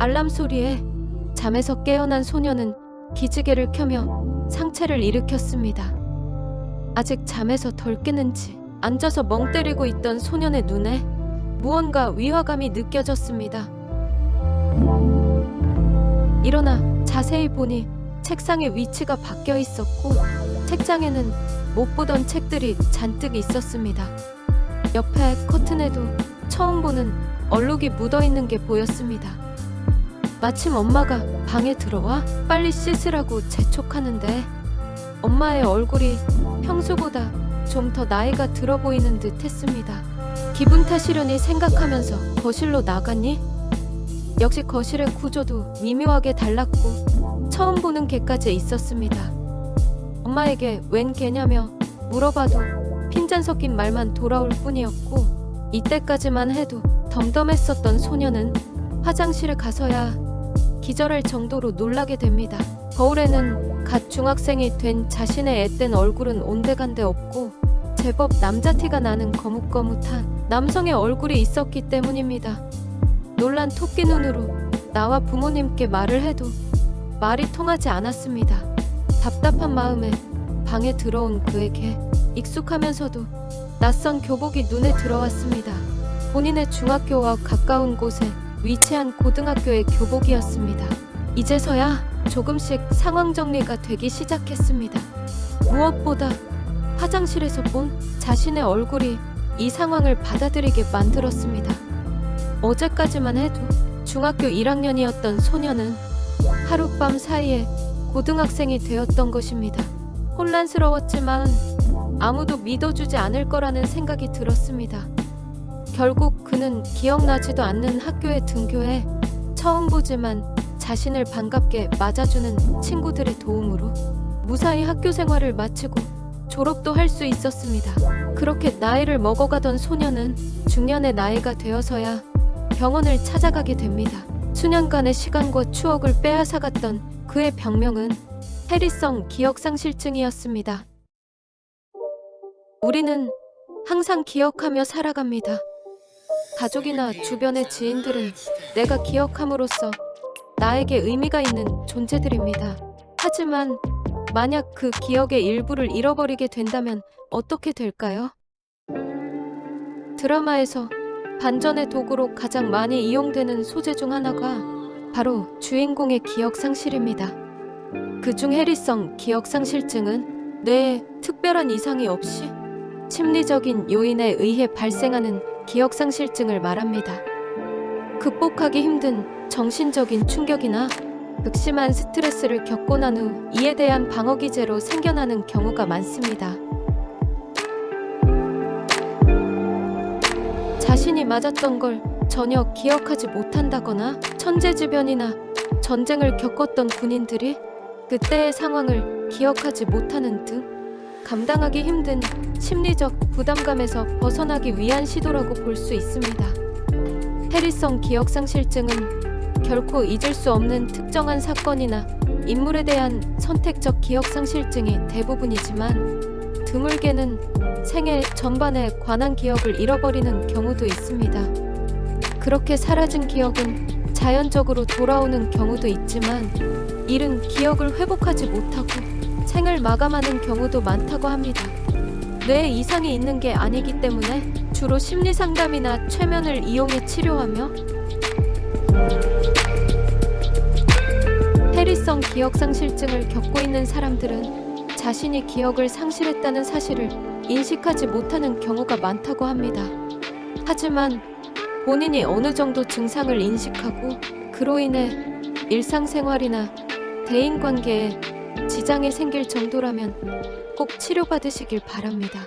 알람 소리에 잠에서 깨어난 소녀는 기지개를 켜며 상체를 일으켰습니다. 아직 잠에서 덜 깨는지 앉아서 멍 때리고 있던 소년의 눈에 무언가 위화감이 느껴졌습니다. 일어나 자세히 보니 책상의 위치가 바뀌어 있었고 책장에는 못 보던 책들이 잔뜩 있었습니다. 옆에 커튼에도 처음 보는 얼룩이 묻어있는 게 보였습니다. 마침 엄마가 방에 들어와 빨리 씻으라고 재촉하는데 엄마의 얼굴이 평소보다 좀 더 나이가 들어 보이는 듯 했습니다. 기분 탓이려니 생각하면서 거실로 나가니 역시 거실의 구조도 미묘하게 달랐고 처음 보는 개까지 있었습니다. 엄마에게 웬 개냐며 물어봐도 핀잔 섞인 말만 돌아올 뿐이었고 이때까지만 해도 덤덤했었던 소녀는 화장실에 가서야 기절할 정도로 놀라게 됩니다. 거울에는 갓 중학생이 된 자신의 앳된 얼굴은 온데간데 없고 제법 남자티가 나는 거뭇거뭇한 남성의 얼굴이 있었기 때문입니다. 놀란 토끼 눈으로 나와 부모님께 말을 해도 말이 통하지 않았습니다. 답답한 마음에 방에 들어온 그에게 익숙하면서도 낯선 교복이 눈에 들어왔습니다. 본인의 중학교와 가까운 곳에 위치한 고등학교의 교복이었습니다. 이제서야 조금씩 상황 정리가 되기 시작했습니다. 무엇보다 화장실에서 본 자신의 얼굴이 이 상황을 받아들이게 만들었습니다. 어제까지만 해도 중학교 1학년이었던 소녀는 하룻밤 사이에 고등학생이 되었던 것입니다. 혼란스러웠지만 아무도 믿어주지 않을 거라는 생각이 들었습니다. 결국 그는 기억나지도 않는 학교에 등교해 처음 보지만 자신을 반갑게 맞아주는 친구들의 도움으로 무사히 학교 생활을 마치고 졸업도 할 수 있었습니다. 그렇게 나이를 먹어가던 소녀는 중년의 나이가 되어서야 병원을 찾아가게 됩니다. 수년간의 시간과 추억을 빼앗아갔던 그의 병명은 해리성 기억상실증이었습니다. 우리는 항상 기억하며 살아갑니다. 가족이나 주변의 지인들은 내가 기억함으로써 나에게 의미가 있는 존재들입니다. 하지만 만약 그 기억의 일부를 잃어버리게 된다면 어떻게 될까요? 드라마에서 반전의 도구로 가장 많이 이용되는 소재 중 하나가 바로 주인공의 기억상실입니다. 그중 해리성 기억상실증은 뇌에 특별한 이상이 없이 심리적인 요인에 의해 발생하는 기억상실증을 말합니다. 극복하기 힘든 정신적인 충격이나 극심한 스트레스를 겪고 난 후 이에 대한 방어기제로 생겨나는 경우가 많습니다. 자신이 맞았던 걸 전혀 기억하지 못한다거나 천재지변이나 전쟁을 겪었던 군인들이 그때의 상황을 기억하지 못하는 등 감당하기 힘든 심리적 부담감에서 벗어나기 위한 시도라고 볼 수 있습니다. 해리성 기억상실증은 결코 잊을 수 없는 특정한 사건이나 인물에 대한 선택적 기억상실증이 대부분이지만 드물게는 생애 전반에 관한 기억을 잃어버리는 경우도 있습니다. 그렇게 사라진 기억은 자연적으로 돌아오는 경우도 있지만 잃은 기억을 회복하지 못하고 생을 마감하는 경우도 많다고 합니다. 뇌에 이상이 있는 게 아니기 때문에 주로 심리상담이나 최면을 이용해 치료하며 해리성 기억상실증을 겪고 있는 사람들은 자신이 기억을 상실했다는 사실을 인식하지 못하는 경우가 많다고 합니다. 하지만 본인이 어느 정도 증상을 인식하고 그로 인해 일상생활이나 대인관계에 지장이 생길 정도라면 꼭 치료받으시길 바랍니다.